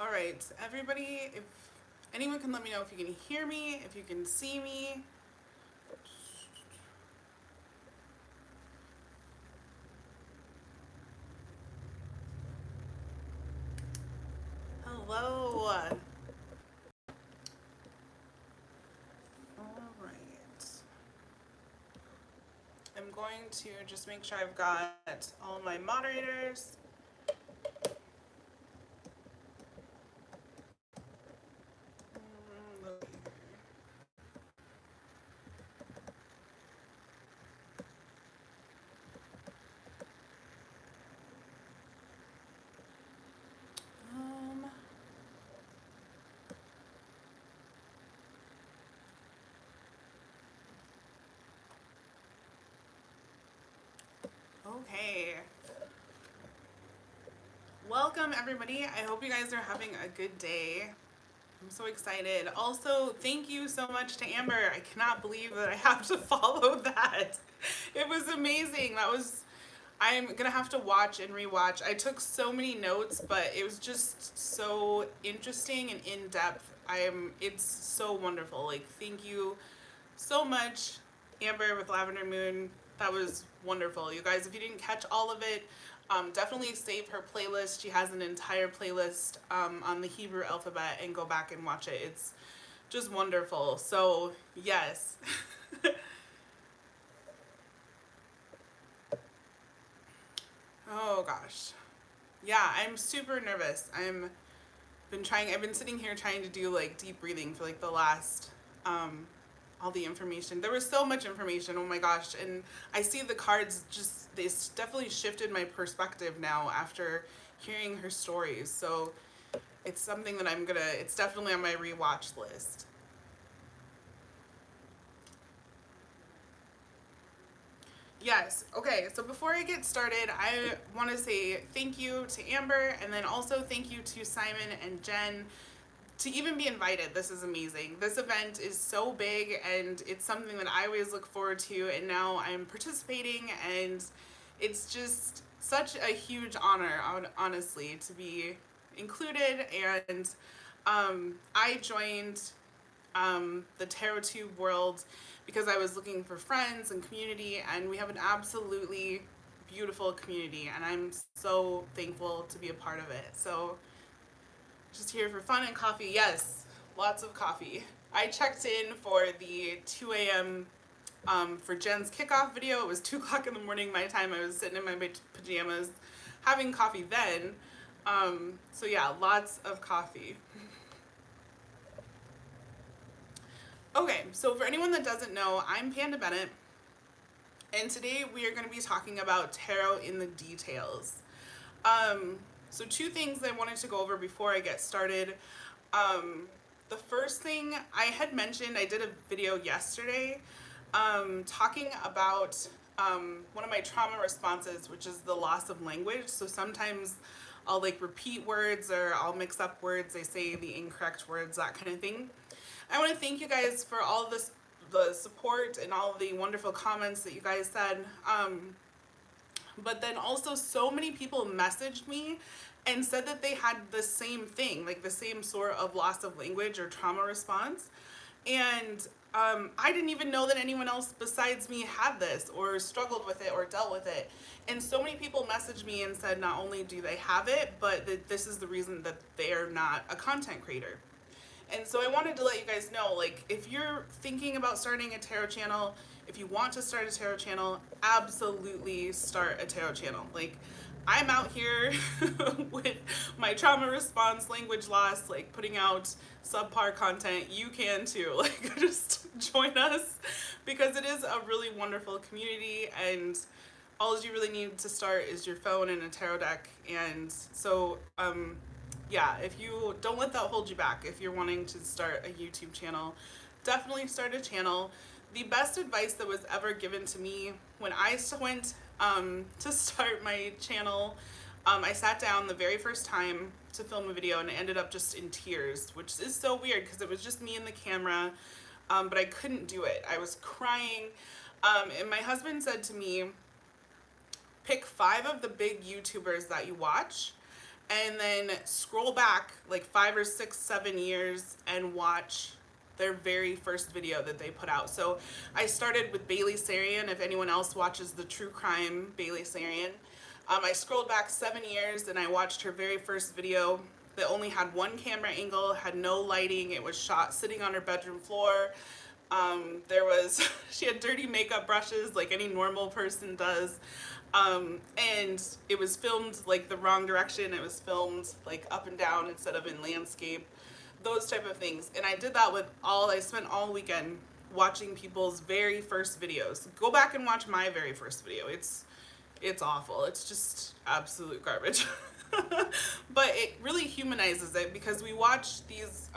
All right, everybody, if anyone can let me know if you can hear me, if you can see me. Hello. All right. I'm going to just make sure I've got all my moderators. Um, okay. Welcome, everybody. I hope you guys are having a good day. I'm so excited. Also, thank you so much to Amber. I cannot believe that I have to follow that. It was amazing. I'm gonna have to watch and rewatch. I took so many notes, but it was just so interesting and in depth. It's so wonderful. Like, thank you so much, Amber with Lavender Moon. That was wonderful. You guys, if you didn't catch all of it, definitely save her playlist. She has an entire playlist on the Hebrew alphabet and go back and watch it. It's just wonderful. So, yes. Oh gosh. Yeah, I'm super nervous. I've been sitting here trying to do like deep breathing for like the last all the information. There was so much information. Oh my gosh. And I see the cards just they definitely shifted my perspective now after hearing her stories. So it's something that it's definitely on my rewatch list. Yes. Okay. So before I get started, I want to say thank you to Amber and then also thank you to Simon and Jen to even be invited. This is amazing. This event is so big and it's something that I always look forward to, and now I'm participating, and it's just such a huge honor, honestly, to be included. And I joined the TarotTube world because I was looking for friends and community, and we have an absolutely beautiful community, and I'm so thankful to be a part of it. So just here for fun and coffee. Yes, lots of coffee. I checked in for the 2 a.m. For Jen's kickoff video. It was 2 o'clock in the morning my time. I was sitting in my pajamas having coffee then. So yeah, lots of coffee. Okay, so for anyone that doesn't know, I'm Panda Bennett, and today we are going to be talking about tarot in the details. So two things I wanted to go over before I get started. The first thing I had mentioned, I did a video yesterday talking about one of my trauma responses, which is the loss of language. So sometimes I'll like repeat words or I'll mix up words, I say the incorrect words, that kind of thing. I want to thank you guys for all this, the support and all the wonderful comments that you guys said. But then also so many people messaged me and said that they had the same thing, like the same sort of loss of language or trauma response. And I didn't even know that anyone else besides me had this or struggled with it or dealt with it. And so many people messaged me and said not only do they have it, but that this is the reason that they're not a content creator. And so I wanted to let you guys know, like, if you're thinking about starting a tarot channel, if you want to start a tarot channel, absolutely start a tarot channel. Like, I'm out here with my trauma response, language loss, like putting out subpar content. You can too. Like, just join us because it is a really wonderful community, and all you really need to start is your phone and a tarot deck. And so, yeah, if you don't let that hold you back, if you're wanting to start a YouTube channel, definitely start a channel. The best advice that was ever given to me when I went to start my channel, I sat down the very first time to film a video and I ended up just in tears, which is so weird because it was just me and the camera, but I couldn't do it. I was crying, and my husband said to me, pick 5 of the big YouTubers that you watch and then scroll back like 5 or 6, 7 years and watch their very first video that they put out. So I started with Bailey Sarian. If anyone else watches the true crime Bailey Sarian, I scrolled back 7 years and I watched her very first video that only had one camera angle, had no lighting. It was shot sitting on her bedroom floor. She had dirty makeup brushes like any normal person does. And it was filmed like the wrong direction. It was filmed like up and down instead of in landscape, those type of things. And I did that I spent all weekend watching people's very first videos. Go back and watch my very first video. It's awful. It's just absolute garbage. But it really humanizes it because we watch these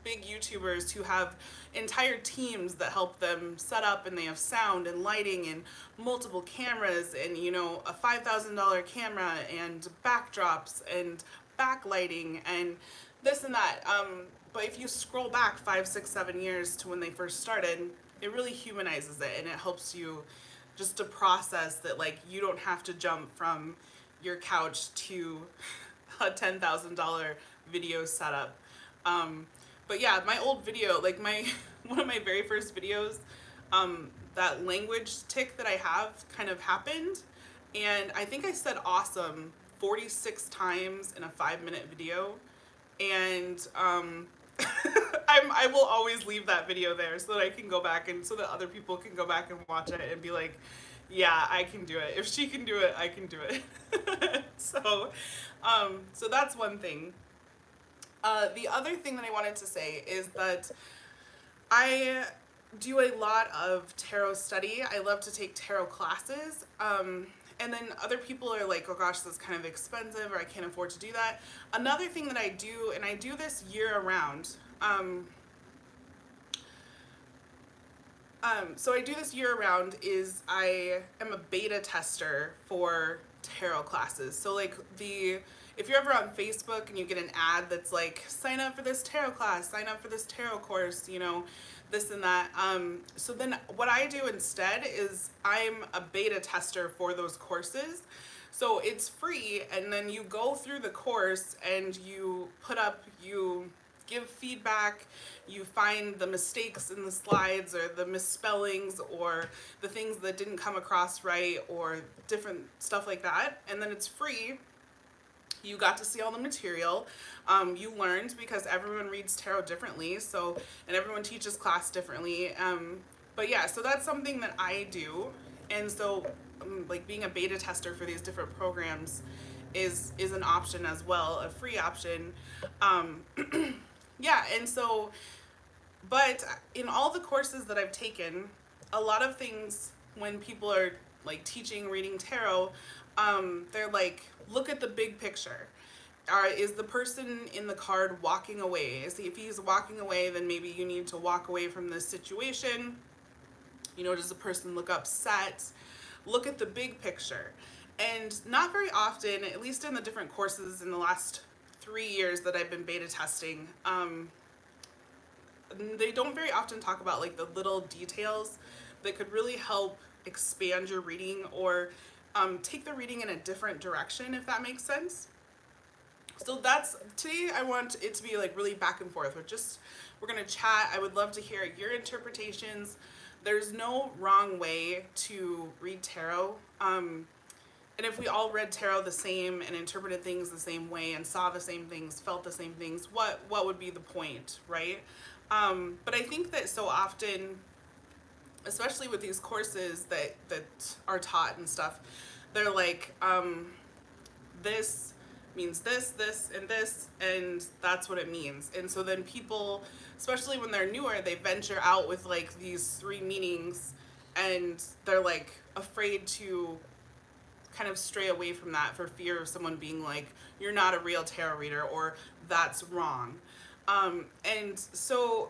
big YouTubers who have entire teams that help them set up, and they have sound and lighting and multiple cameras and, you know, a $5,000 camera and backdrops and backlighting and this and that. But if you scroll back 5, 6, 7 years to when they first started, it really humanizes it, and it helps you just to process that, like, you don't have to jump from your couch to a $10,000 video setup. But yeah, my old video, like one of my very first videos, that language tick that I have kind of happened, and I think I said awesome 46 times in a 5-minute video, and I will always leave that video there so that I can go back and so that other people can go back and watch it and be like, yeah, I can do it. If she can do it, I can do it. So that's one thing. The other thing that I wanted to say is that I do a lot of tarot study. I love to take tarot classes. And then other people are like, oh gosh, that's kind of expensive, or I can't afford to do that. Another thing that I do, and I do this year round, so I do this year round, is I am a beta tester for tarot classes. So like if you're ever on Facebook and you get an ad that's like, sign up for this tarot class, sign up for this tarot course, you know, this and that. So then what I do instead is I'm a beta tester for those courses. So it's free, and then you go through the course and you give feedback, you find the mistakes in the slides or the misspellings or the things that didn't come across right or different stuff like that, and then it's free. You got to see all the material. You learned, because everyone reads tarot differently, and everyone teaches class differently. But yeah, so that's something that I do. And so like being a beta tester for these different programs is an option as well, a free option. Yeah, and so, but in all the courses that I've taken, a lot of things when people are like teaching reading tarot, they're like, look at the big picture. Is the person in the card walking away? If he's walking away, then maybe you need to walk away from this situation. You know, does the person look upset? Look at the big picture. And not very often, at least in the different courses in the last 3 years that I've been beta testing, they don't very often talk about like the little details that could really help expand your reading or take the reading in a different direction, if that makes sense. So today I want it to be like really back and forth. We're gonna chat. I would love to hear your interpretations. There's no wrong way to read tarot. And if we all read tarot the same and interpreted things the same way and saw the same things, felt the same things, what would be the point, right? But I think that so often, especially with these courses that are taught and stuff, they're like, this means this, and that's what it means. And so then people, especially when they're newer, they venture out with like these 3 meanings, and they're like afraid to kind of stray away from that for fear of someone being like, you're not a real tarot reader, or that's wrong. And so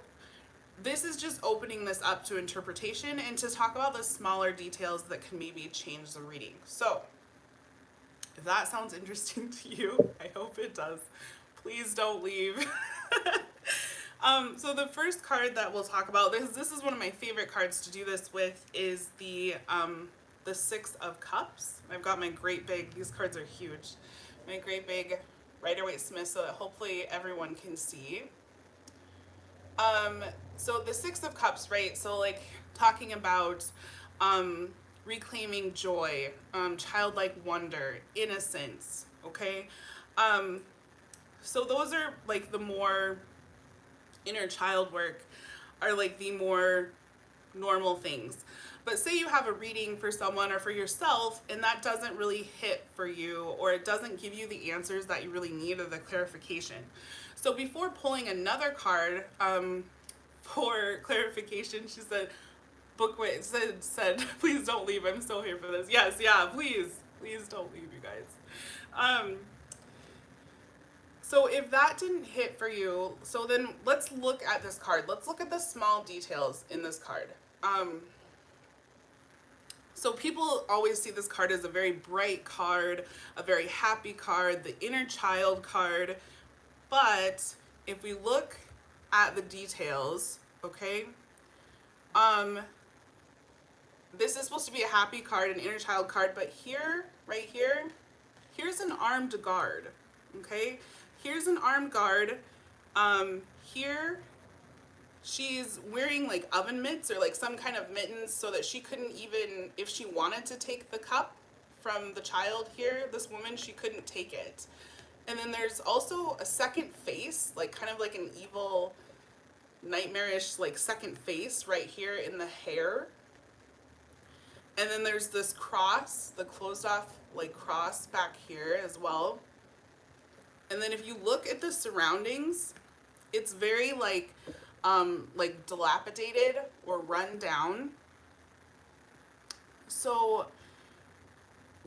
this is just opening this up to interpretation and to talk about the smaller details that can maybe change the reading. So if that sounds interesting to you, I hope it does. Please don't leave. So the first card that we'll talk about, this is one of my favorite cards to do this with, is the 6 of Cups. I've got my great big, these cards are huge, my great big Rider-Waite-Smith so that hopefully everyone can see. So the Six of Cups, right? So like talking about reclaiming joy, childlike wonder, innocence, okay? So those are like the more inner child work, are like the more normal things. But say you have a reading for someone or for yourself and that doesn't really hit for you, or it doesn't give you the answers that you really need or the clarification. So before pulling another card for clarification, she said, Bookway said, please don't leave. I'm still here for this. Yes, yeah, please don't leave, you guys. So if that didn't hit for you, so then let's look at this card. Let's look at the small details in this card. So people always see this card as a very bright card, a very happy card, the inner child card. But if we look at the details, okay, this is supposed to be a happy card, an inner child card, but here, right here, here's an armed guard, okay? Here's an armed guard. Here, she's wearing like oven mitts or like some kind of mittens so that she couldn't even, if she wanted to take the cup from the child here, this woman, she couldn't take it. And then there's also a second face, like kind of like an evil, nightmarish, like second face right here in the hair. And then there's this cross, the closed off like cross back here as well. And then if you look at the surroundings, it's very like dilapidated or run down. So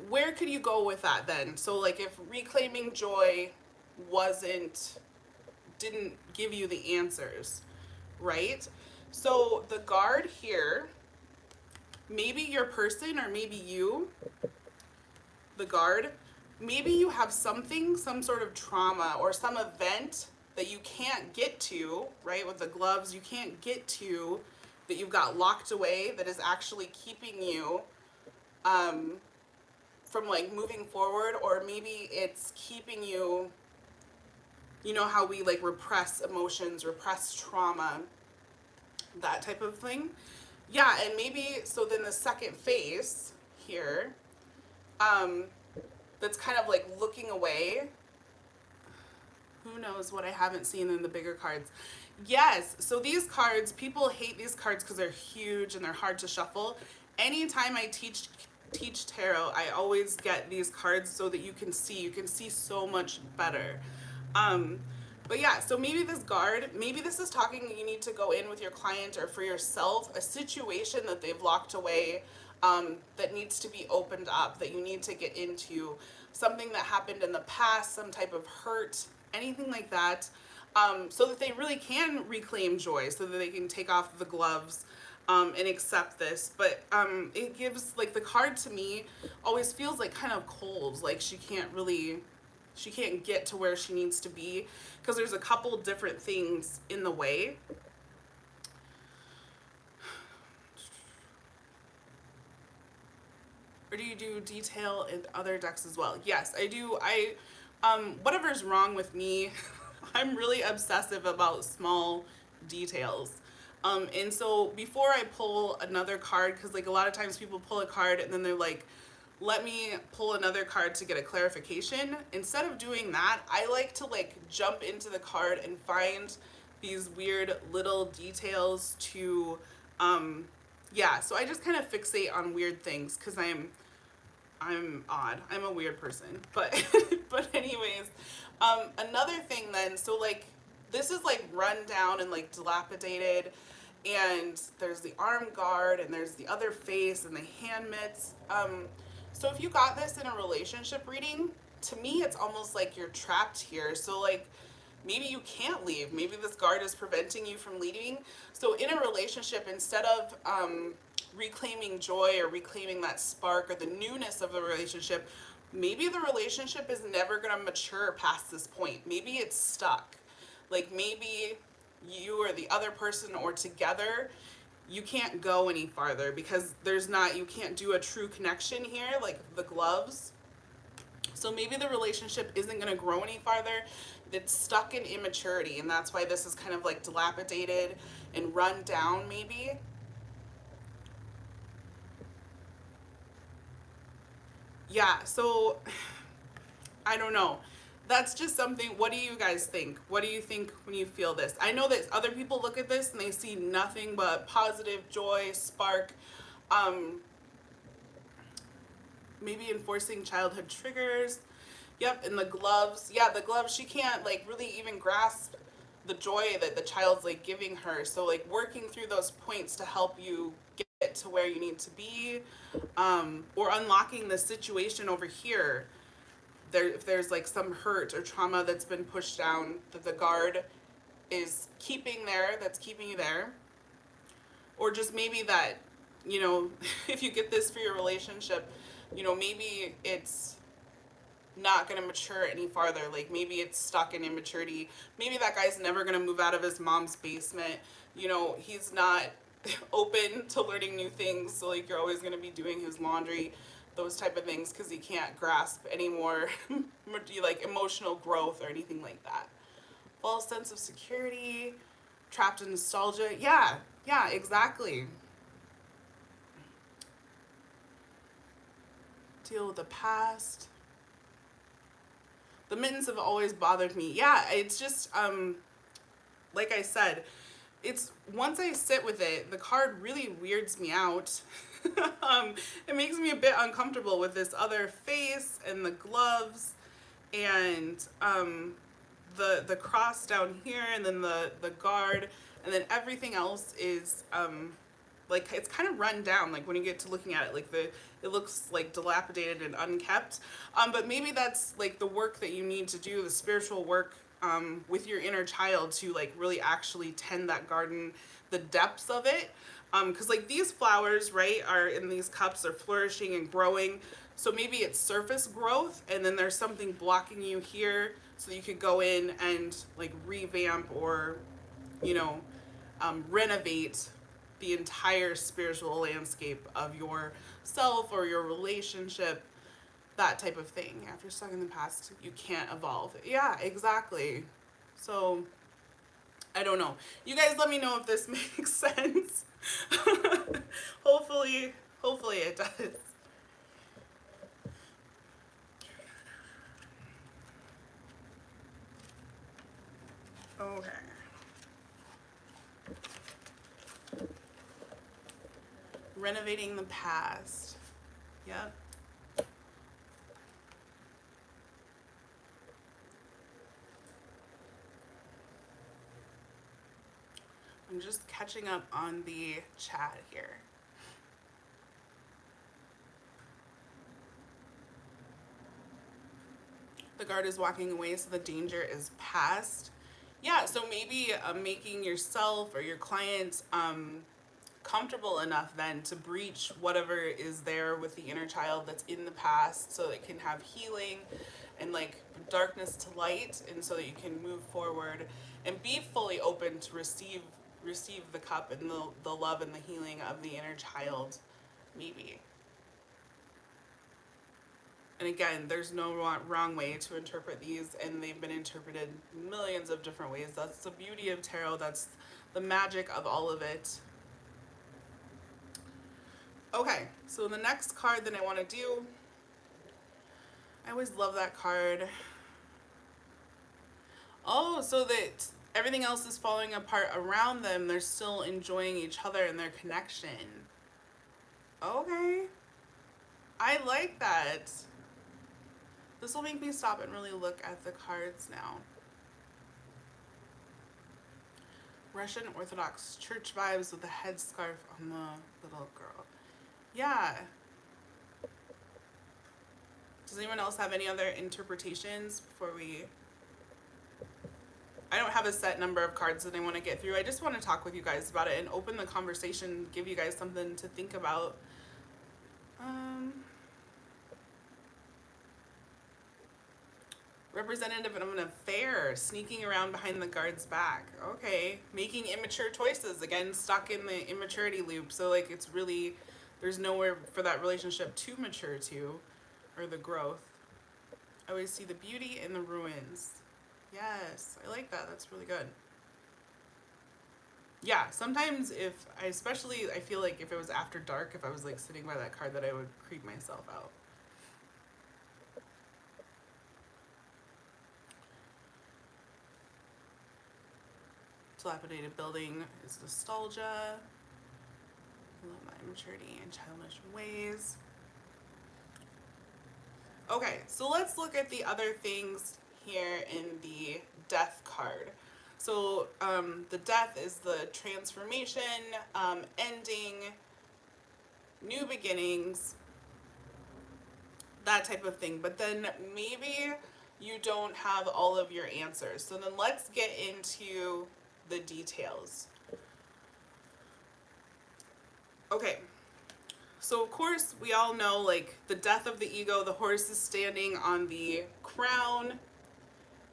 where could you go with that then? So like if reclaiming joy didn't give you the answers, right? So the guard here, maybe your person or maybe you, the guard, maybe you have something, some sort of trauma or some event that you can't get to, right? With the gloves, you can't get to, that you've got locked away, that is actually keeping you from like moving forward, or maybe it's keeping you, you know how we like repress emotions, repress trauma, that type of thing. Yeah, and maybe, so then the second face here, that's kind of like looking away. Who knows what I haven't seen in the bigger cards. Yes, so these cards, people hate these cards because they're huge and they're hard to shuffle. Anytime I teach tarot, I always get these cards so that you can see so much better. But yeah, so maybe this guard, maybe this is talking, you need to go in with your client or for yourself, a situation that they've locked away, that needs to be opened up, that you need to get into, something that happened in the past, some type of hurt, anything like that, so that they really can reclaim joy, so that they can take off the gloves and accept this. But it gives, like, the card to me always feels like kind of cold, like she can't get to where she needs to be because there's a couple different things in the way. Or do you do detail in other decks as well? Yes, I do. Whatever's wrong with me, I'm really obsessive about small details. And so before I pull another card, because like a lot of times people pull a card and then they're like, let me pull another card to get a clarification. Instead of doing that, I like to like jump into the card and find these weird little details to, yeah, so I just kind of fixate on weird things because I'm odd. I'm a weird person. But but anyways, another thing then, so like this is like run down and like dilapidated, and there's the arm guard and there's the other face and the hand mitts. So if you got this in a relationship reading, to me it's almost like you're trapped here. So like maybe you can't leave. Maybe this guard is preventing you from leaving. So in a relationship, instead of reclaiming joy or reclaiming that spark or the newness of the relationship, maybe the relationship is never going to mature past this point. Maybe it's stuck. Like maybe you or the other person or together, you can't go any farther because you can't do a true connection here, like the gloves. So So maybe the relationship isn't going to grow any farther. It's stuck in immaturity, and that's why this is kind of like dilapidated and run down maybe. Yeah, so I don't know. That's just something. What do you guys think? What do you think when you feel this? I know that other people look at this and they see nothing but positive joy, spark, um, maybe enforcing childhood triggers. Yep, and the gloves. Yeah, the gloves, she can't like really even grasp the joy that the child's like giving her. So like working through those points to help you get to where you need to be, or unlocking the situation over here. There, if there's like some hurt or trauma that's been pushed down that the guard is keeping there, that's keeping you there, or just maybe that, you know, if you get this for your relationship, you know, maybe it's not going to mature any farther. Like maybe it's stuck in immaturity. Maybe that guy's never going to move out of his mom's basement. You know, he's not open to learning new things. So like you're always going to be doing his laundry, those type of things, because he can't grasp any more like emotional growth or anything like that. False sense of security, trapped in nostalgia. Yeah, yeah, exactly. Deal with the past. The mittens have always bothered me. Yeah, it's just like I said, it's once I sit with it, the card really weirds me out. It makes me a bit uncomfortable with this other face and the gloves and the cross down here, and then the guard, and then everything else is like it's kind of run down. Like when you get to looking at it, like it looks like dilapidated and unkept. But maybe that's like the work that you need to do, the spiritual work with your inner child to like really actually tend that garden, the depths of it. Because like these flowers, right, are in these cups, are flourishing and growing. So maybe it's surface growth, and then there's something blocking you here, so you could go in and like revamp or, you know, renovate the entire spiritual landscape of yourself or your relationship, that type of thing. If you're stuck in the past, you can't evolve. Yeah, exactly. So I don't know. You guys let me know if this makes sense. Hopefully it does. Okay. Renovating the past. Yep. I'm just catching up on the chat here. The guard is walking away, so the danger is past. Yeah, so maybe making yourself or your client comfortable enough then to breach whatever is there with the inner child that's in the past, so it can have healing and like darkness to light, and so that you can move forward and be fully open to receive the cup and the love and the healing of the inner child, maybe. And again, there's no wrong way to interpret these, and they've been interpreted millions of different ways. That's the beauty of tarot. That's the magic of all of it. Okay, so the next card that I want to do, I always love that card. Oh, so that everything else is falling apart around them, they're still enjoying each other and their connection. Okay, I like that. This will make me stop and really look at the cards now. Russian Orthodox Church vibes with the headscarf on the little girl. Yeah. Does anyone else have any other interpretations before we... I don't have a set number of cards that I want to get through. I just want to talk with you guys about it and open the conversation, give you guys something to think about. Representative of an affair, sneaking around behind the guard's back. Okay. Making immature choices. Again, stuck in the immaturity loop. So, like, it's really, there's nowhere for that relationship to mature to, or the growth. I always see the beauty in the ruins. Yes, I like that. That's really good. Yeah, sometimes especially I feel like if it was after dark, if I was like sitting by that card, that I would creep myself out. Dilapidated building is nostalgia. I love my maturity and childish ways. Okay, so let's look at the other things here in the death card. So the death is the transformation, ending, new beginnings, that type of thing. But then maybe you don't have all of your answers. So then let's get into the details. Okay, so of course we all know, like, the death of the ego, the horse is standing on the crown,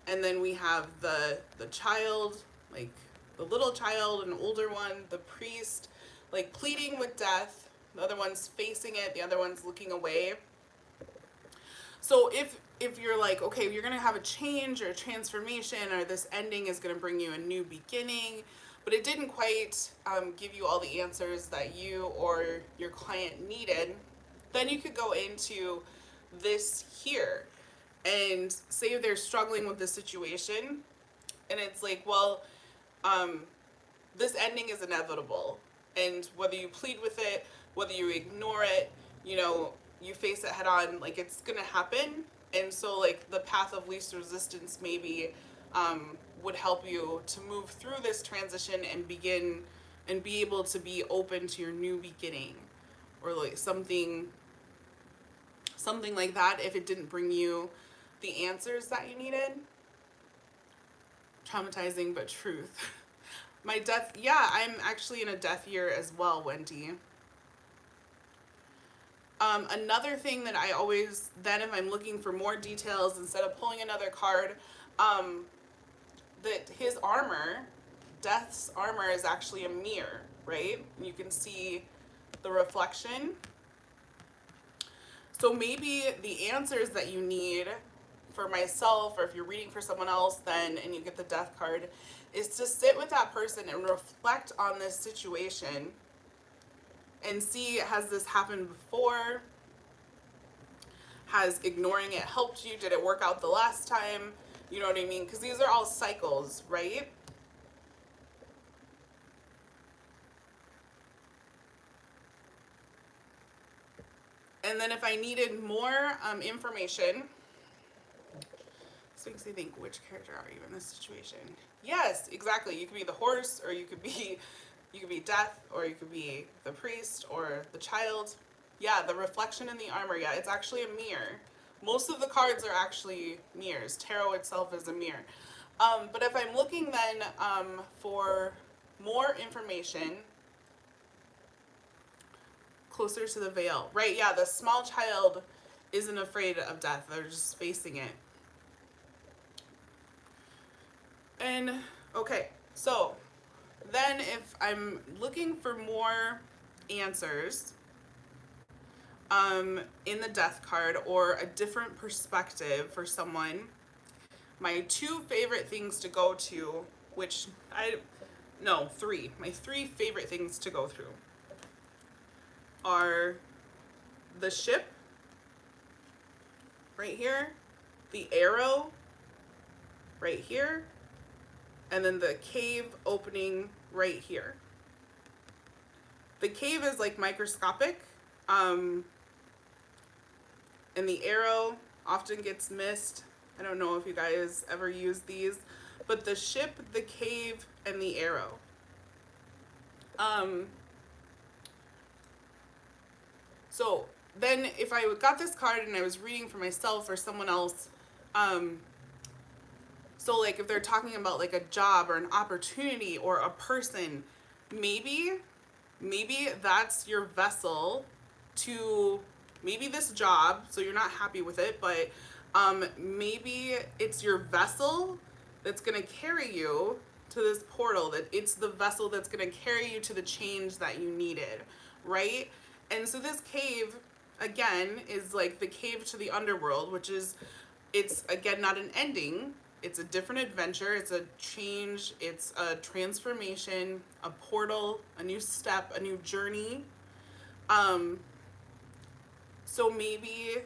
and then we have the child, like the little child, an older one, the priest, like pleading with death. The other one's facing it, the other one's looking away. So if you're like, okay, you're gonna have a change or a transformation, or this ending is gonna bring you a new beginning, but it didn't quite give you all the answers that you or your client needed, then you could go into this here and say they're struggling with the situation, and it's like, well, this ending is inevitable, and whether you plead with it, whether you ignore it, you face it head on, like, it's gonna happen. And so, like, the path of least resistance maybe would help you to move through this transition and begin and be able to be open to your new beginning, or like something like that, if it didn't bring you the answers that you needed. Traumatizing but truth. My death, yeah, I'm actually in a death year as well, Wendy. Another thing that I always, then if I'm looking for more details, instead of pulling another card, that his armor, Death's armor, is actually a mirror, right? You can see the reflection. So maybe the answers that you need for myself, or if you're reading for someone else then and you get the death card, is to sit with that person and reflect on this situation and see, has this happened before? Has ignoring it helped you? Did it work out the last time? You know what I mean? Because these are all cycles, right? And then if I needed more information, this makes me think, which character are you in this situation? Yes, exactly. You could be the horse, or you could be death, or you could be the priest or the child. Yeah, the reflection in the armor. Yeah, it's actually a mirror. Most of the cards are actually mirrors. Tarot itself is a mirror. But if I'm looking then for more information, closer to the veil. Right, yeah, the small child isn't afraid of death. They're just facing it. And, okay, so then if I'm looking for more answers in the death card, or a different perspective for someone, my two favorite things to go to, my three favorite things to go through are the ship right here, the arrow right here, and then the cave opening right here. The cave is like microscopic, and the arrow often gets missed. I don't know if you guys ever use these, but the ship, the cave, and the arrow. So then if I got this card and I was reading for myself or someone else, so like if they're talking about like a job or an opportunity or a person, maybe that's your vessel to maybe this job, so you're not happy with it, but maybe it's your vessel that's going to carry you to this portal, that it's the vessel that's going to carry you to the change that you needed, right? And so this cave, again, is like the cave to the underworld, which is it's, again, not an ending. It's a different adventure. It's a change. It's a transformation, a portal, a new step, a new journey. So maybe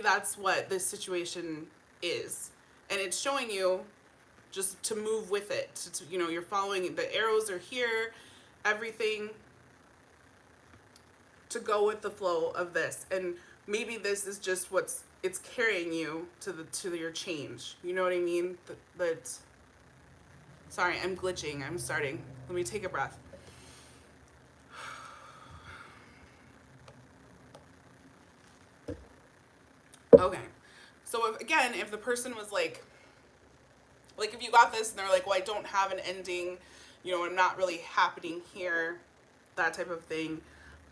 that's what this situation is. And it's showing you just to move with it. You know, you're following, the arrows are here, everything, to go with the flow of this. And maybe this is just it's carrying you to your change. You know what I mean? Sorry, I'm glitching. I'm starting. Let me take a breath. Okay. So if the person was like if you got this and they're like, well, I don't have an ending, you know, I'm not really happening here, that type of thing.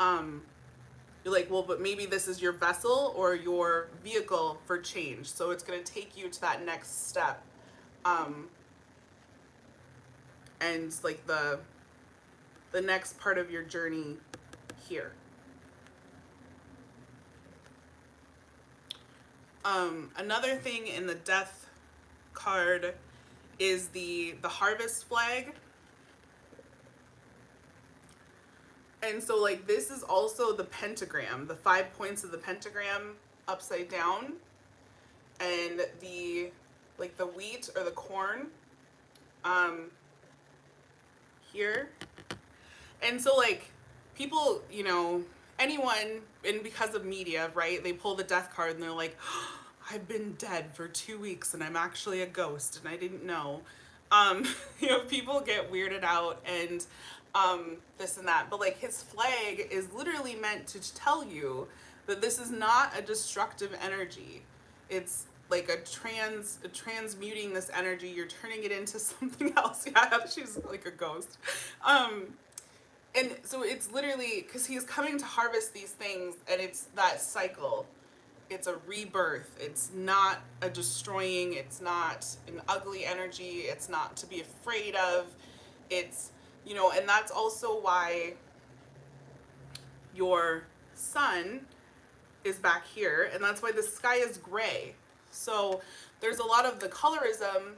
You're like, well, but maybe this is your vessel or your vehicle for change. So it's going to take you to that next step. And like the next part of your journey here. Another thing in the death card is the harvest flag. And so like this is also the pentagram, the 5 points of the pentagram upside down, and the wheat or the corn here. And so like people, you know, anyone, and because of media, right, they pull the death card and they're like, oh, I've been dead for 2 weeks and I'm actually a ghost and I didn't know. You know, people get weirded out and this and that, but like his flag is literally meant to tell you that this is not a destructive energy. It's like a transmuting this energy. You're turning it into something else. Yeah, she's like a ghost. And so it's literally because he's coming to harvest these things, and it's that cycle. It's a rebirth. It's not a destroying. It's not an ugly energy. It's not to be afraid of. It's, you know, and that's also why your sun is back here, and that's why the sky is gray. So there's a lot of the colorism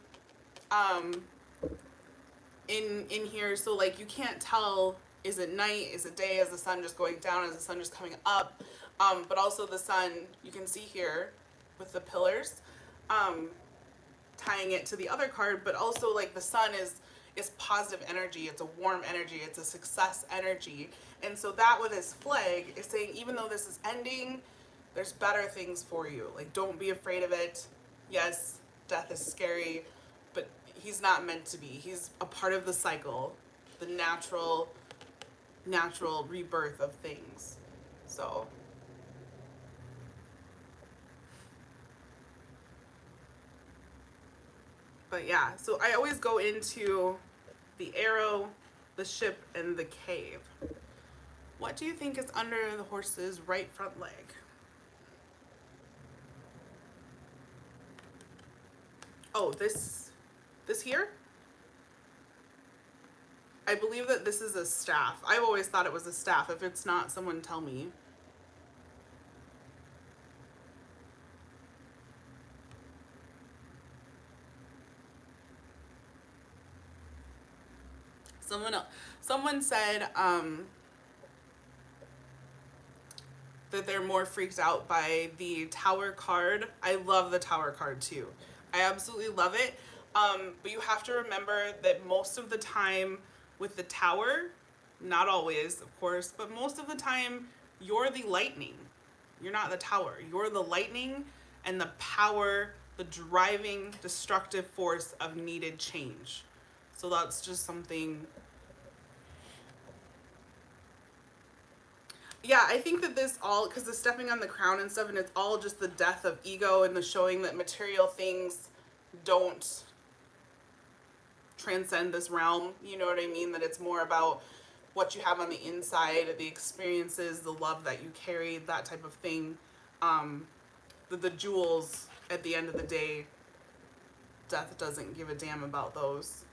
in here. So like you can't tell, is it night, is it day, is the sun just going down, is the sun just coming up? But also the sun, you can see here with the pillars, tying it to the other card, but also like the sun is positive energy, it's a warm energy, it's a success energy. And so that with his flag is saying, even though this is ending, there's better things for you. Like, don't be afraid of it. Yes, death is scary, but he's not meant to be. He's a part of the cycle, the natural rebirth of things. So but yeah, so I always go into the arrow, the ship, and the cave. What do you think is under the horse's right front leg? Oh, this here? I believe that this is a staff. I've always thought it was a staff. If it's not, someone tell me. Someone said that they're more freaked out by the tower card. I love the tower card too. I absolutely love it. But you have to remember that most of the time with the tower, not always, of course, but most of the time you're the lightning. You're not the tower. You're the lightning and the power, the driving, destructive force of needed change. So that's just something. Yeah, I think that this all, because the stepping on the crown and stuff, and it's all just the death of ego and the showing that material things don't transcend this realm. You know what I mean? That it's more about what you have on the inside, the experiences, the love that you carry, that type of thing. The jewels, at the end of the day, death doesn't give a damn about those.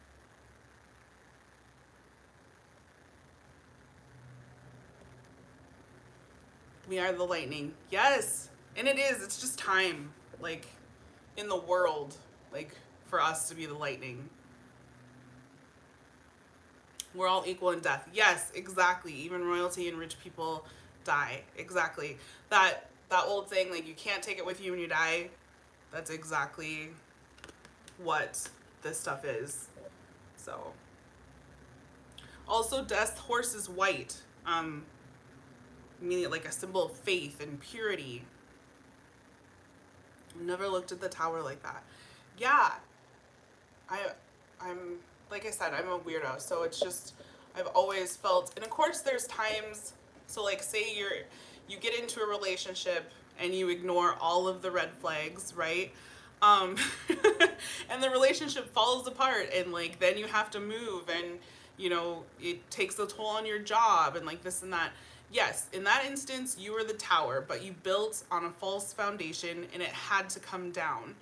We are the lightning. Yes. And it is. It's just time. like, in the world, like, for us to be the lightning. We're all equal in death. Yes, exactly. Even royalty and rich people die. Exactly. That old saying, like, you can't take it with you when you die. That's exactly what this stuff is. So, also, Death's horse is white, meaning like a symbol of faith and purity. Never looked at the tower like that. Yeah, I'm like I said, I'm a weirdo, so it's just I've always felt, and of course there's times, so like say you get into a relationship and you ignore all of the red flags, right? um and the relationship falls apart, and like then you have to move, and you know it takes a toll on your job and like this and that. Yes, in that instance you were the tower, but you built on a false foundation and it had to come down.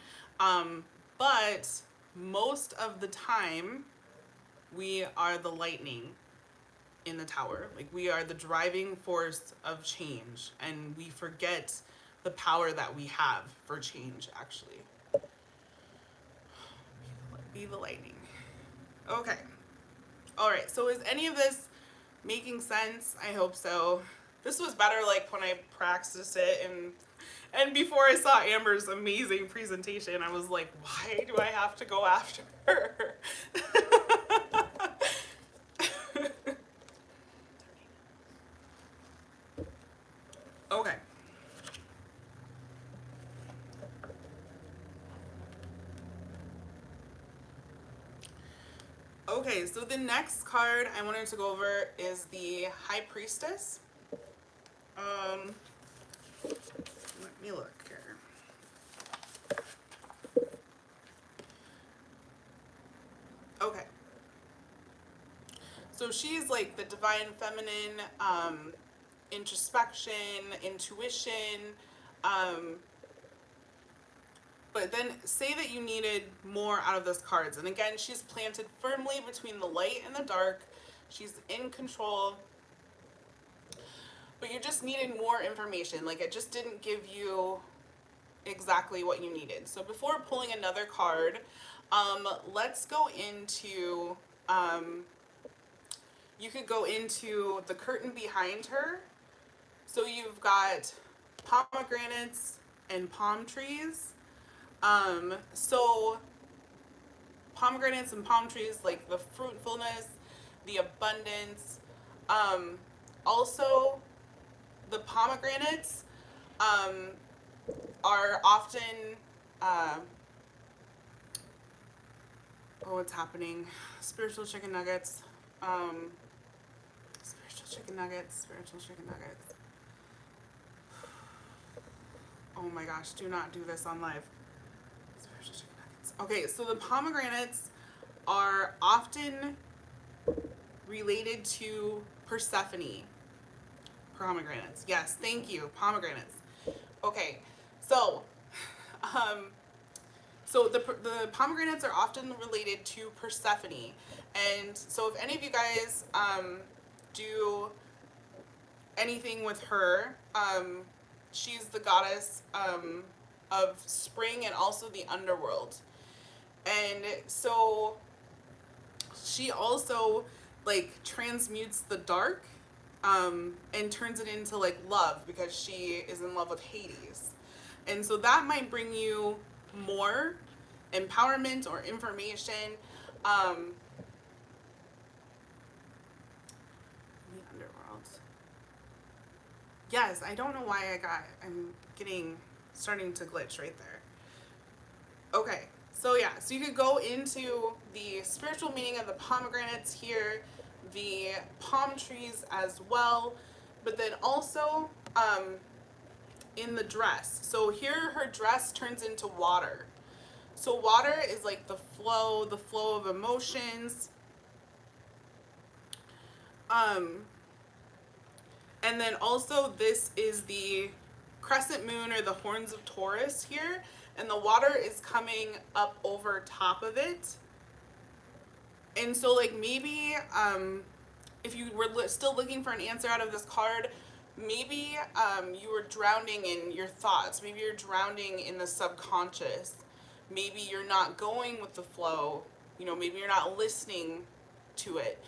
But most of the time we are the lightning in the tower. Like, we are the driving force of change, and we forget the power that we have for change, actually. Be the lightning. Okay. All right, so is any of this making sense? I hope so. This was better like when I practiced it, and before I saw Amber's amazing presentation, I was like, why do I have to go after her? Okay. Okay, so the next card I wanted to go over is the High Priestess. Let me look here. Okay. So she's like the divine feminine, introspection, intuition, but then say that you needed more out of those cards. And again, she's planted firmly between the light and the dark. She's in control. But you just needed more information. Like, it just didn't give you exactly what you needed. So before pulling another card, let's go into, you could go into the curtain behind her. So you've got pomegranates and palm trees. So pomegranates and palm trees, like the fruitfulness, the abundance. Also, the pomegranates are often, oh, what's happening? Spiritual chicken nuggets. Spiritual chicken nuggets. Spiritual chicken nuggets. Oh my gosh, do not do this on live. Spiritual chicken nuggets. Okay, so the pomegranates are often related to Persephone. Pomegranates. Yes, thank you. Pomegranates. Okay, so the pomegranates are often related to Persephone. And so if any of you guys do anything with her, she's the goddess of spring and also the underworld. And so she also like transmutes the dark and turns it into like love, because she is in love with Hades. And so that might bring you more empowerment or information. The underworld. Yes, I don't know why I'm starting to glitch right there. Okay, so yeah, so you could go into the spiritual meaning of the pomegranates here, the palm trees as well, but then also in the dress. So here her dress turns into water. So water is like the flow of emotions. And then also this is the crescent moon or the horns of Taurus here, and the water is coming up over top of it. And so like maybe if you were still looking for an answer out of this card, maybe you were drowning in your thoughts. Maybe you're drowning in the subconscious. Maybe you're not going with the flow. You know, maybe you're not listening to it.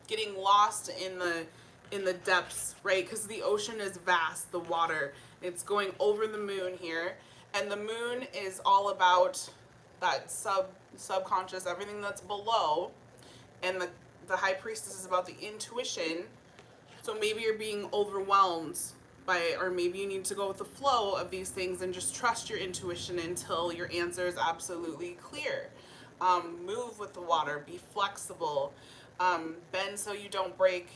Getting lost in the depths, right? Because the ocean is vast, the water. It's going over the moon here, and the moon is all about that subconscious, everything that's below, and the high priestess is about the intuition. So maybe you're being overwhelmed by, or maybe you need to go with the flow of these things and just trust your intuition until your answer is absolutely clear. Move with the water, be flexible, bend so you don't break,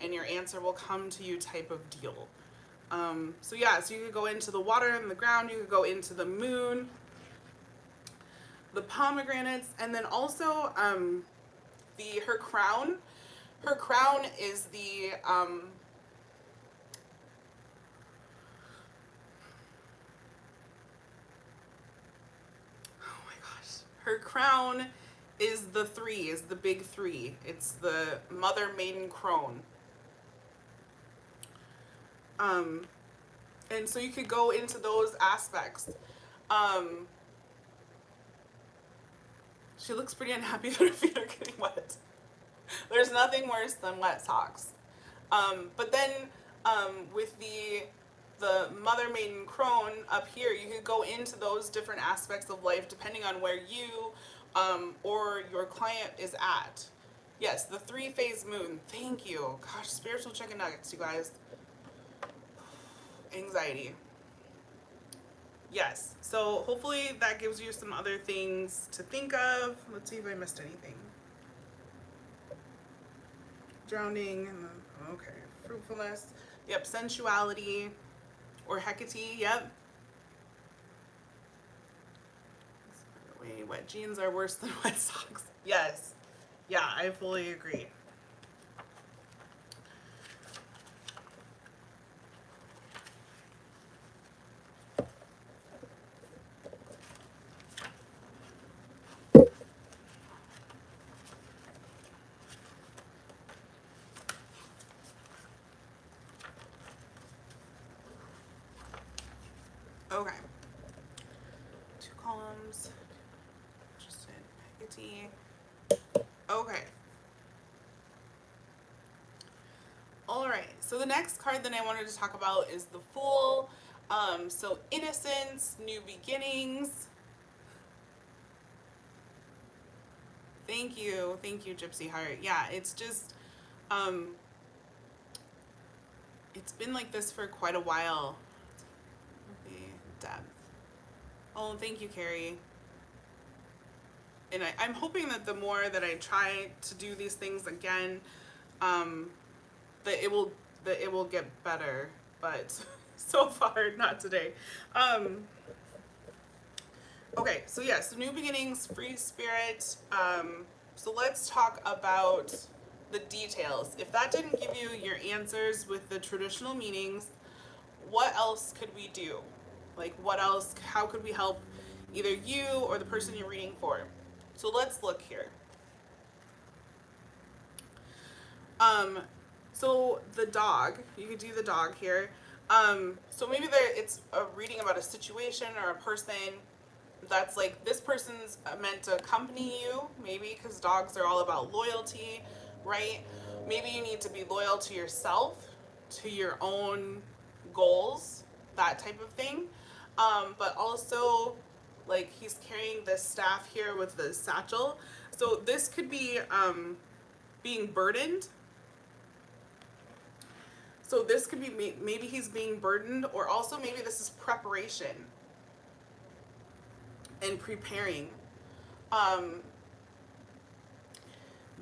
and your answer will come to you type of deal. So yeah, so you could go into the water and the ground, you could go into the moon, the pomegranates, and then also her crown. Her crown is the oh my gosh. Her crown is the big three. It's the mother, maiden, crone. And so you could go into those aspects. She looks pretty unhappy that her feet are getting wet. There's nothing worse than wet socks. But then with the mother, maiden, crone up here, you could go into those different aspects of life depending on where you or your client is at. Yes, the 3-phase moon. Thank you. Gosh, spiritual chicken nuggets, you guys. Anxiety. Yes. So hopefully that gives you some other things to think of. Let's see if I missed anything. Drowning. Okay. Fruitfulness. Yep. Sensuality. Or Hecate. Yep. Wait, wet jeans are worse than wet socks. Yes. Yeah, I fully agree. Okay. 2 columns. Interested. Hecate. Okay. Alright, so the next card that I wanted to talk about is the Fool. So innocence, new beginnings. Thank you, Gypsy Heart. Yeah, it's just, it's been like this for quite a while. Okay, depth. Oh, thank you, Carrie. And I'm hoping that the more that I try to do these things again, that it will get better. But so far, not today. Okay, so yes, new beginnings, free spirit. So let's talk about the details. If that didn't give you your answers with the traditional meanings, what else could we do? Like, what else? How could we help either you or the person you're reading for? So let's look here. So the dog, you could do the dog here. So maybe it's a reading about a situation or a person that's like, this person's meant to accompany you, maybe, because dogs are all about loyalty, right? Maybe you need to be loyal to yourself, to your own goals, that type of thing. But also, like, he's carrying this staff here with the satchel. So this could be being burdened. So this could be, maybe he's being burdened, or also maybe this is preparation and preparing.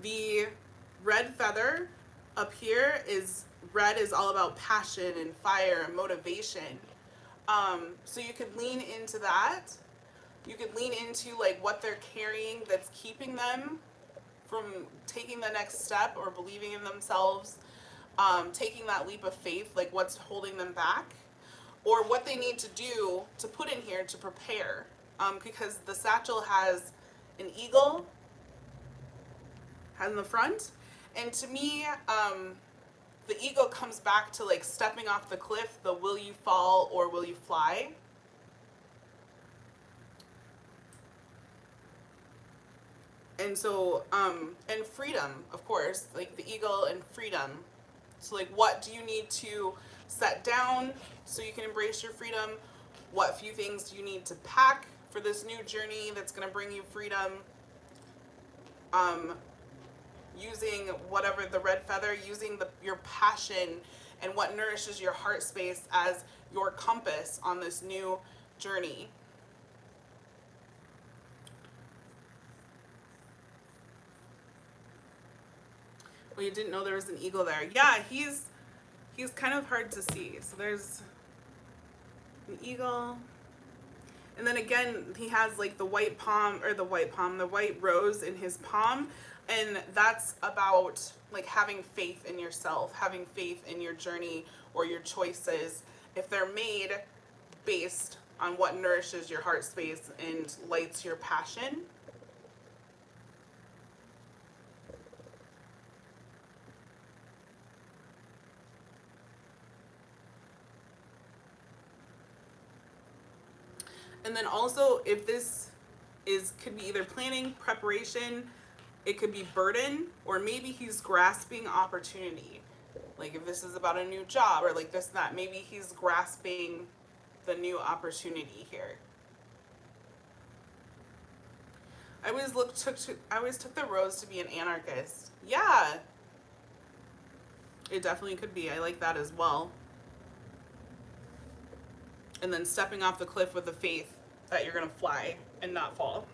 The red feather up here is, red is all about passion and fire and motivation. So you could lean into that. You could lean into like what they're carrying that's keeping them from taking the next step or believing in themselves, taking that leap of faith, like what's holding them back, or what they need to do to put in here to prepare. Because the satchel has an eagle in the front, and to me, the eagle comes back to like stepping off the cliff, the will you fall or will you fly? And so, and freedom, of course, like the eagle and freedom. So like, what do you need to set down so you can embrace your freedom? What few things do you need to pack for this new journey that's going to bring you freedom? Using whatever, the red feather, using your passion and what nourishes your heart space as your compass on this new journey. Well, you didn't know there was an eagle there. Yeah, he's kind of hard to see. So there's an eagle. And then again, he has like the white rose in his palm. And that's about like having faith in yourself, having faith in your journey or your choices. If they're made based on what nourishes your heart space and lights your passion. And then also, if this could be either planning, preparation, it could be burden, or maybe he's grasping opportunity. Like if this is about a new job or like this, that, maybe he's grasping the new opportunity here. I always took the rose to be an anarchist. Yeah. It definitely could be. I like that as well. And then stepping off the cliff with the faith that you're going to fly and not fall.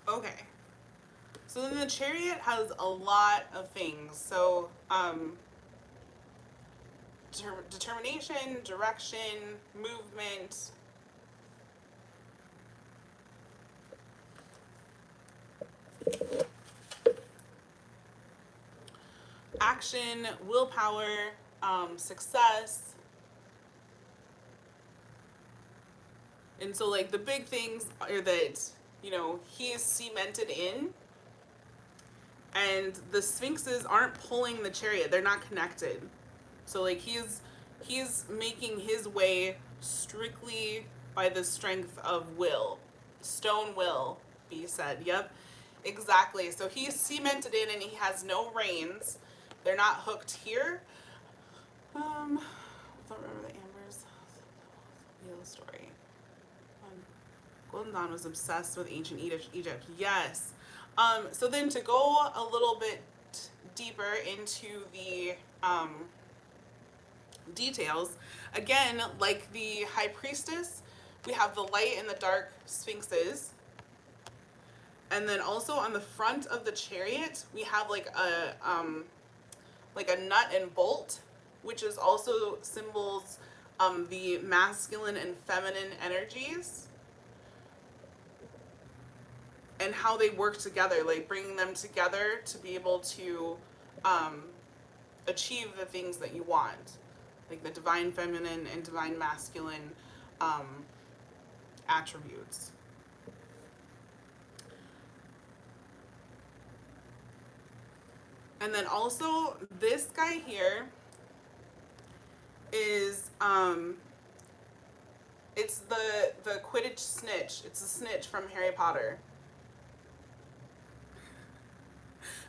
Okay. So then the chariot has a lot of things. So, determination, direction, movement. Action, willpower, success. And so like the big things are that, you know, he is cemented in, and the sphinxes aren't pulling the chariot. They're not connected. So like he's making his way strictly by the strength of will. Stone will be said. Yep, exactly. So he's cemented in and he has no reins. They're not hooked here. I don't remember the Amber's wheel story. Golden Dawn was obsessed with ancient Egypt. Yes. So then to go a little bit deeper into the details, again, like the High Priestess, we have the light and the dark sphinxes. And then also on the front of the chariot, we have like a nut and bolt, which is also symbols the masculine and feminine energies and how they work together, like bringing them together to be able to achieve the things that you want, like the divine feminine and divine masculine attributes. And then also this guy here is it's the Quidditch snitch. It's a snitch from Harry Potter.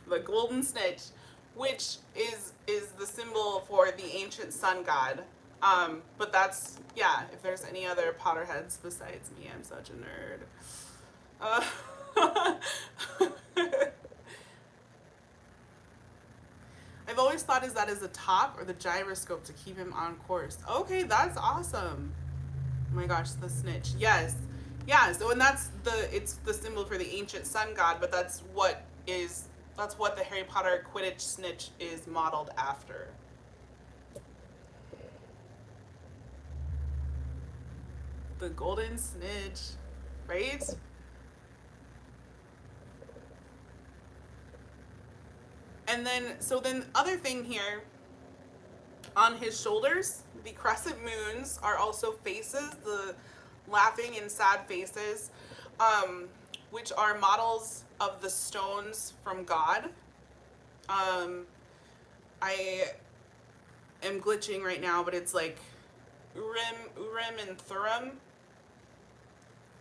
The golden snitch, which is the symbol for the ancient sun god. But that's, yeah, if there's any other Potterheads besides me, I'm such a nerd. I've always thought is that as a top or the gyroscope to keep him on course. Okay, that's awesome. Oh my gosh, the snitch. Yes. Yeah, so and it's the symbol for the ancient sun god, but that's what the Harry Potter Quidditch snitch is modeled after. The golden snitch, right? And then, so then other thing here, on his shoulders, the crescent moons are also faces, the laughing and sad faces, which are models of the stones from God. I am glitching right now, but it's like Urim and Thummim.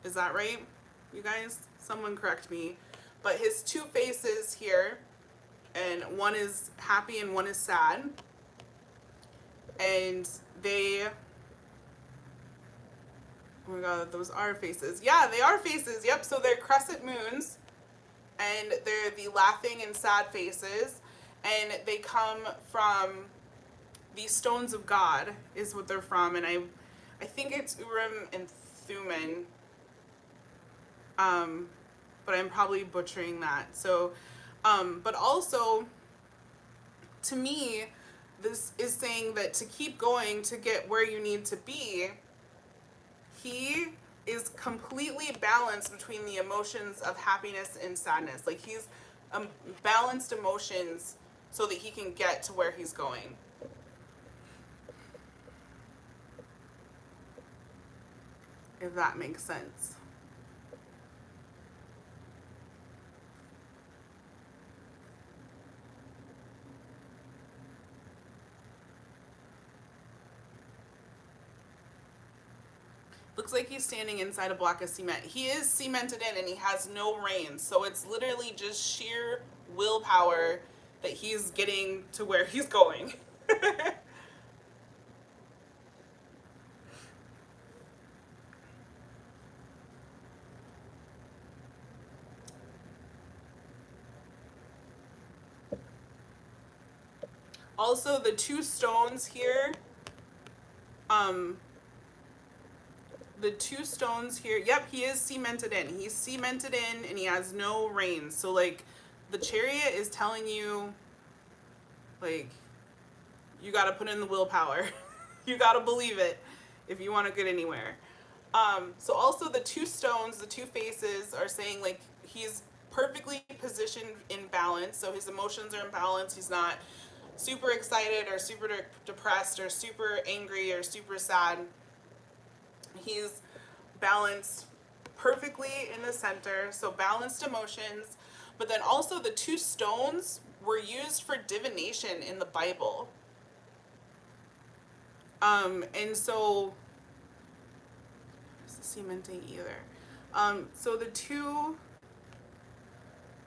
Is that right, you guys? Someone correct me. But his two faces here, and one is happy and one is sad. And they, oh my god, those are faces. Yeah, they are faces. Yep, so they're crescent moons, and they're the laughing and sad faces, and they come from the stones of God is what they're from, and I think it's Urim and Thummim, but I'm probably butchering that. So, but also, to me, this is saying that to keep going to get where you need to be, he is completely balanced between the emotions of happiness and sadness. Like he's balanced emotions so that he can get to where he's going. If that makes sense. Looks like he's standing inside a block of cement. He is cemented in and he has no reins. So it's literally just sheer willpower that he's getting to where he's going. Also, the two stones here, yep, he is cemented in. He's cemented in and he has no reins. So, like, the chariot is telling you, like, you gotta put in the willpower. You gotta believe it if you want to get anywhere. So also the two stones, the two faces are saying, like, he's perfectly positioned in balance. So his emotions are in balance. He's not super excited or super depressed or super angry or super sad. He's balanced perfectly in the center, so balanced emotions. But then also the two stones were used for divination in the Bible. And so, it's cementing either. So the two,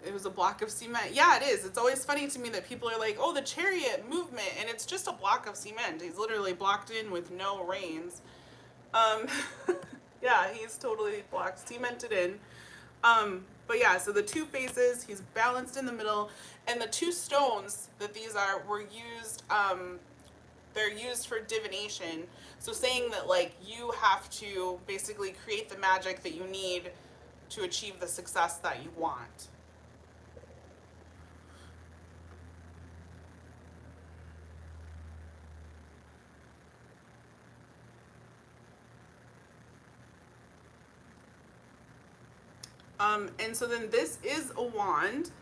it was a block of cement. Yeah, it is. It's always funny to me that people are like, oh, the chariot movement, and it's just a block of cement. He's literally blocked in with no reins. Yeah, he's totally blocked, cemented in. But yeah, so the two faces, he's balanced in the middle, and the two stones that these are were used, they're used for divination. So saying that, like, you have to basically create the magic that you need to achieve the success that you want. And so then this is a wand.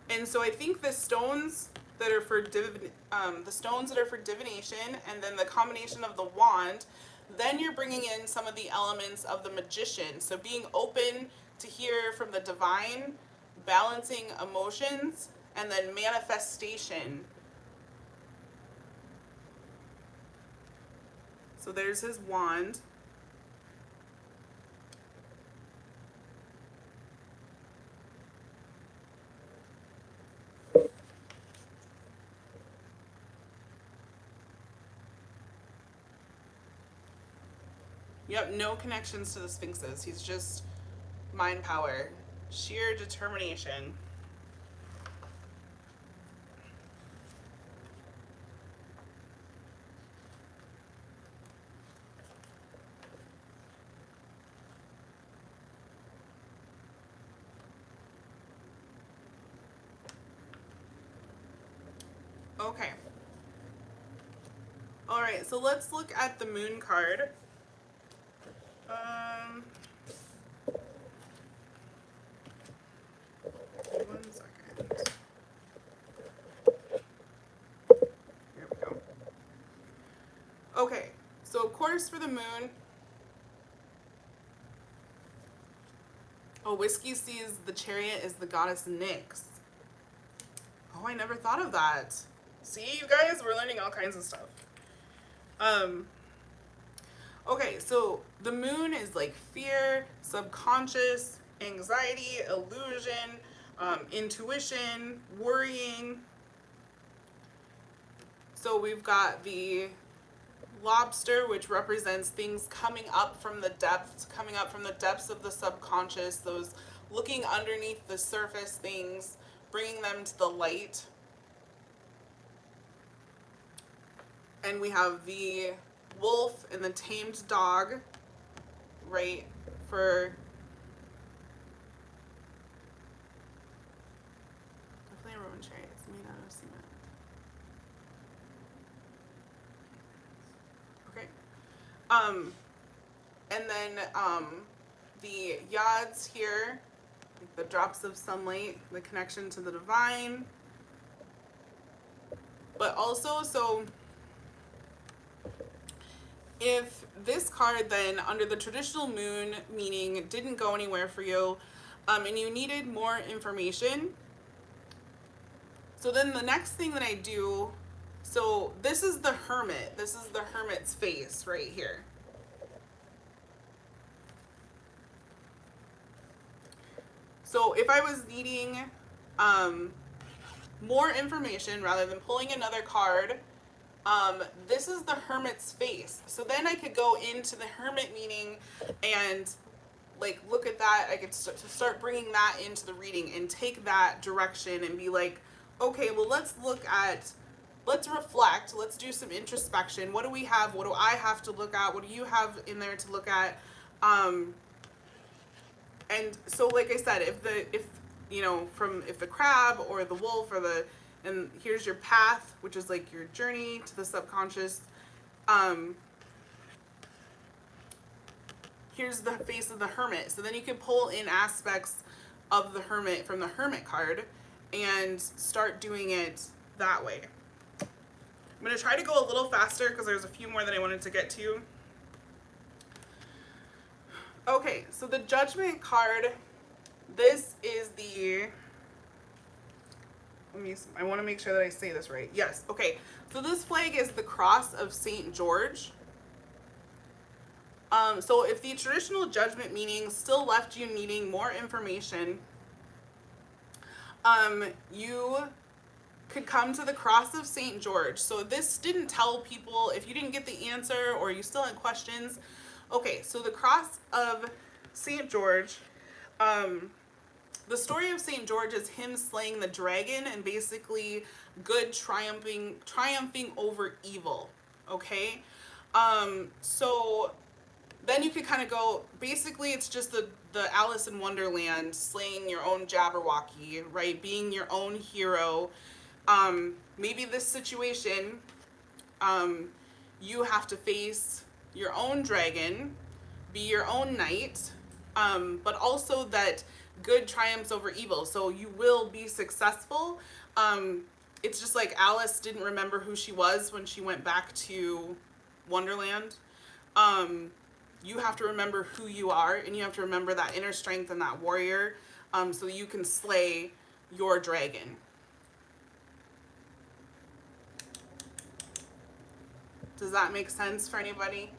And so I think the stones that are for divination, and then the combination of the wand, then you're bringing in some of the elements of the magician. So being open to hear from the divine, balancing emotions, and then manifestation. So there's his wand. Yep, no connections to the sphinxes. He's just mind power, sheer determination. Okay. All right, so let's look at the moon card. One second. horse for the moon. Oh, Whiskey sees the chariot as the goddess Nyx. Oh, I never thought of that. See, you guys, we're learning all kinds of stuff. Okay, so the moon is like fear, subconscious, anxiety, illusion, intuition, worrying. So we've got the lobster, which represents things coming up from the depths of the subconscious, those looking underneath the surface things, bringing them to the light. And we have the wolf and the tamed dog, right, for definitely a Roman chariot. It's made out of cement. Okay. And then the yads here, like the drops of sunlight, the connection to the divine. But also, so if this card then, under the traditional moon meaning, didn't go anywhere for you, and you needed more information, so then the next thing that I do, so this is the hermit. This is the hermit's face right here. So if I was needing more information rather than pulling another card, this is the hermit's face. So then I could go into the hermit meaning and like look at that. I could start bringing that into the reading and take that direction and be like, okay, well, let's reflect. Let's do some introspection. What do we have? What do I have to look at? What do you have in there to look at? And so, like I said, if the crab or the wolf and here's your path, which is like your journey to the subconscious. Here's the face of the hermit. So then you can pull in aspects of the hermit from the hermit card and start doing it that way. I'm going to try to go a little faster because there's a few more that I wanted to get to. Okay, so the Judgment card, this is the, I want to make sure that I say this right. Yes, okay. So this flag is the cross of St. George. So if the traditional Judgment meaning still left you needing more information, you could come to the cross of St. George. So this didn't tell people, if you didn't get the answer or you still had questions. Okay, so the cross of St. George, the story of St. George is him slaying the dragon and basically good triumphing over evil, okay? So then you could kind of go, basically it's just the Alice in Wonderland, slaying your own Jabberwocky, right? Being your own hero. Maybe this situation, you have to face your own dragon, be your own knight, but also that good triumphs over evil. So you will be successful. It's just like Alice didn't remember who she was when she went back to Wonderland. You have to remember who you are, and you have to remember that inner strength and that warrior, so you can slay your dragon. Does that make sense for anybody?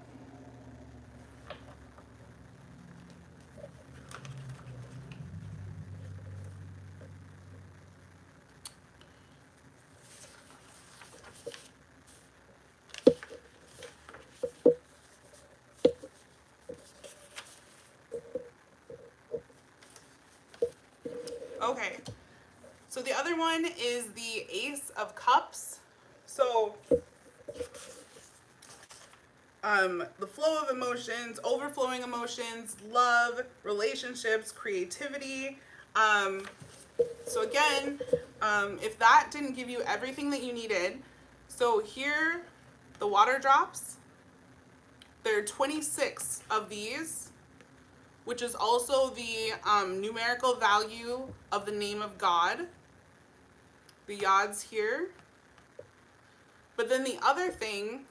Okay, so the other one is the Ace of Cups. So the flow of emotions, overflowing emotions, love, relationships, creativity. So again, if that didn't give you everything that you needed, so here, the water drops, there are 26 of these, which is also the numerical value of the name of God. The yads here. But then the other thing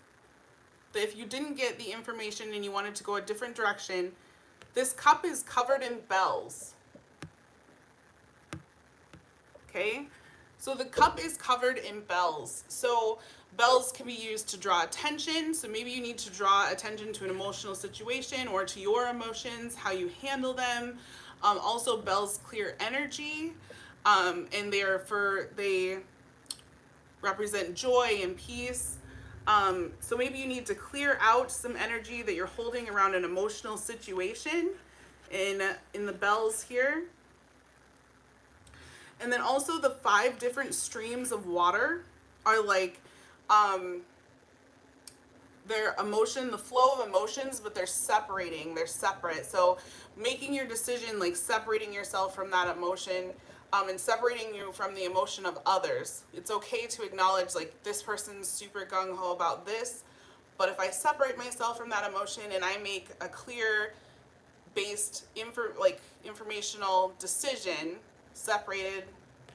that if you didn't get the information and you wanted to go a different direction, this cup is covered in bells. Okay? So the cup is covered in bells. So bells can be used to draw attention. So maybe you need to draw attention to an emotional situation or to your emotions, how you handle them. Also, bells clear energy, and they represent joy and peace. So maybe you need to clear out some energy that you're holding around an emotional situation in the bells here. And then also the 5 different streams of water are like their emotion, the flow of emotions, but they're separate. So making your decision, like separating yourself from that emotion, and separating you from the emotion of others. It's okay to acknowledge, like, this person's super gung-ho about this, but if I separate myself from that emotion and I make a clear based informational decision, separating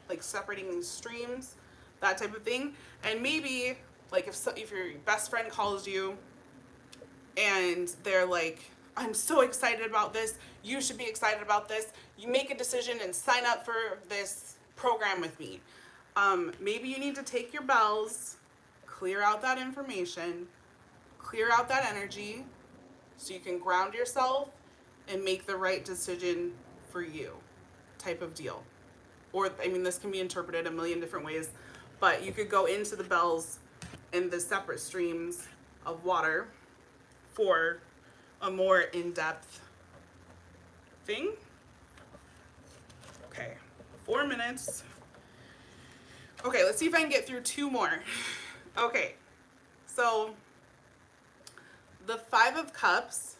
these streams, that type of thing. And maybe like if your best friend calls you and they're like, I'm so excited about this, you should be excited about this, you make a decision and sign up for this program with me. Maybe you need to take your bells, clear out that information, clear out that energy, so you can ground yourself and make the right decision for you, type of deal. Or, I mean, this can be interpreted a million different ways, but you could go into the bells and the separate streams of water for a more in-depth thing. Okay, 4 minutes. Okay, let's see if I can get through 2 more. Okay, so the 5 of Cups,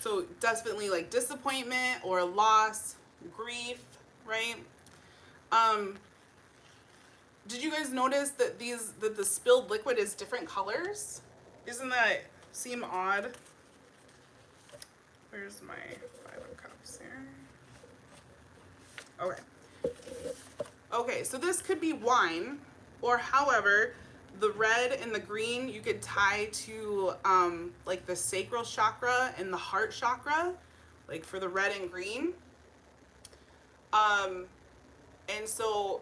so definitely like disappointment or loss, grief, right? Did you guys notice that the spilled liquid is different colors? Isn't that seem odd? Where's my 5 of Cups here? Okay. Okay, so this could be wine, or however, the red and the green you could tie to like the sacral chakra and the heart chakra, like for the red and green. And so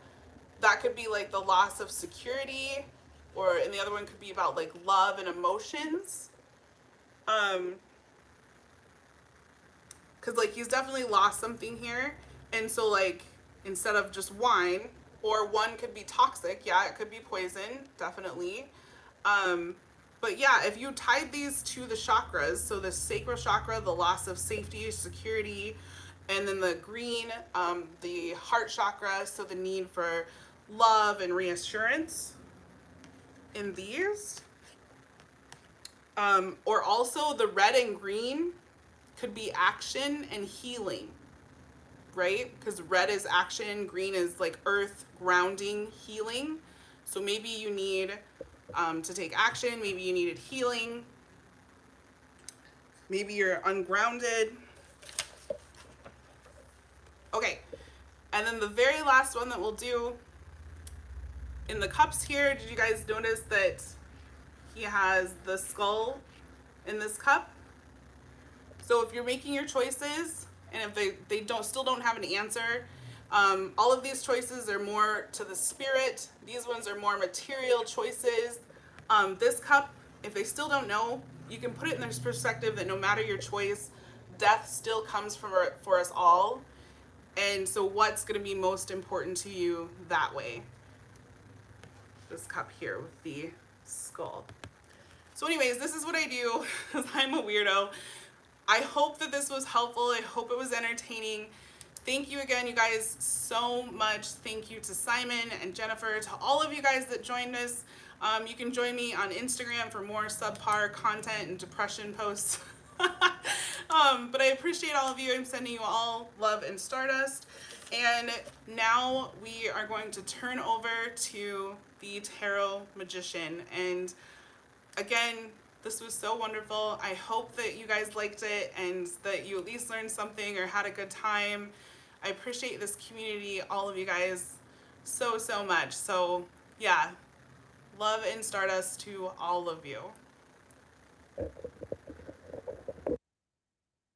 that could be like the loss of security, and the other one could be about like love and emotions. Cause like he's definitely lost something here. And so like instead of just wine, or one could be toxic. Yeah, it could be poison, definitely. But yeah, if you tied these to the chakras, so the sacral chakra, the loss of safety, security, and then the green, the heart chakra, so the need for love and reassurance in these. Or also the red and green could be action and healing, right? Because red is action, green is like earth, grounding, healing. So maybe you need to take action, maybe you needed healing, maybe you're ungrounded. Okay, and then the very last one that we'll do in the cups here, did you guys notice that he has the skull in this cup? So if you're making your choices, and if they still don't have an answer, all of these choices are more to the spirit. These ones are more material choices. This cup, if they still don't know, you can put it in this perspective that no matter your choice, death still comes for us all. And so what's going to be most important to you that way? This cup here with the skull. So anyways, this is what I do because I'm a weirdo. I hope that this was helpful. I hope it was entertaining. Thank you again, you guys, so much. Thank you to Simon and Jennifer, to all of you guys that joined us. You can join me on Instagram for more subpar content and depression posts. But I appreciate all of you. I'm sending you all love and stardust. And now we are going to turn over to the Tarot Magician. And again, this was so wonderful. I hope that you guys liked it and that you at least learned something or had a good time. I appreciate this community, all of you guys, so, so much. So yeah, love and stardust to all of you.